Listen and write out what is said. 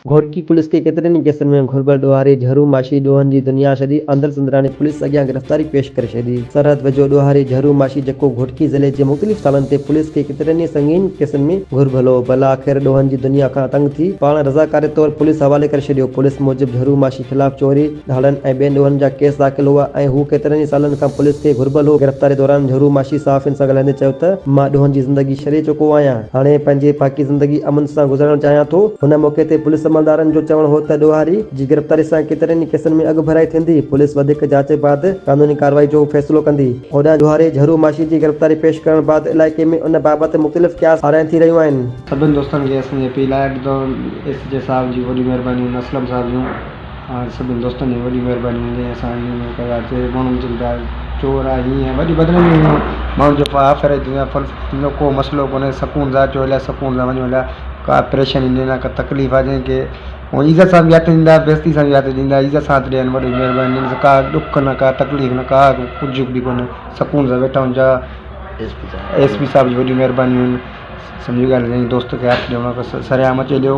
Ghotki police के केतिरनि केसनि में घुरिबल ॾोहारी झरू माशी ॾोहनि जी दुनिया छॾी अंदर संदराणी पुलिस अॻियां गिरफ़्तारी पेश करे छॾी। सरहद वेझो ॾोहारी झरू माशी जेको घोटकी ज़िले जे मुख़्तलिफ़ स्थाननि ते पुलिस के केतिरनि संगीन केसनि में घुरिबल हो, भला आख़िर ॾोहनि जी दुनिया खां तंग थी पाण रज़ाकारी तौरु पुलिस हवाले करे छॾियो। पुलिस मूजिबि झरू माशी ख़िलाफ़ चोरी, धाड़नि ऐं ॿियनि ॾोहनि जा केस दाख़िल हुआ ऐं हू केतिरनि सालनि खां पुलिस खे घुरिबल हो। गिरफ़्तारी दौरान झरू माशी सहाफ़ियुनि सां ॻाल्हाईंदे चयो त मां ॾोहनि जी ज़िंदगी छॾे चुको आहियां, हाणे पंहिंजे बाक़ी ज़िंदगी अमन सां गुज़ारणु चाहियां थो। हुन मौक़े ते पुलिस अमलदारनि जो चवणु हो त ॾोहारी जी गिरफ़्तारी सां केतिरनि केसनि में अॻु भराई थींदी। पुलिस वधीक जांच बैदि क़ानूनी कार्रवाई जो फ़ैसिलो कंदी। होॾां ॾोहारी झरू माशी जी गिरफ़्तारी पेश करण बैदि इलाइक़े में उन बाबति मुख़्तलिफ़ क़यास आराइं थी रहियूं आहिनि। सभिनि दोस्तनि खे असांजी अपील आहे एस जे साहिब जी वॾी महिरबानी, असलम साहिब जूं सभिनि दोस्तनि जी वॾी महिरबानी हूंदी। असां इन कयासीं माण्हुनि चवनि था चोर आहे, हीअं वॾी बदनामी हुयूं माण्हुनि जो आफ़र थींदो, को मसइलो कोन्हे, सुकून सां अचो हलिया, सुकून सां वञो हलिया, का परेशानी न आहे, का तकलीफ़ आहे जंहिंखे ऐं इज़त सां बि हथु ॾींदा, बेइज़ती सां बि हथु ॾींदा, इज़त सां हथु ॾियनि, वॾी महिरबानी। का ॾुख न, का तकलीफ़ न, का कुझु बि कोन्हे, सुकून सां वेठा हुजनि। एस पी साहिब जी वॾी महिरबानी आहिनि। सम्झी ॻाल्हि, दोस्त खे हथु ॾियणो सरियाम अची ॾियो।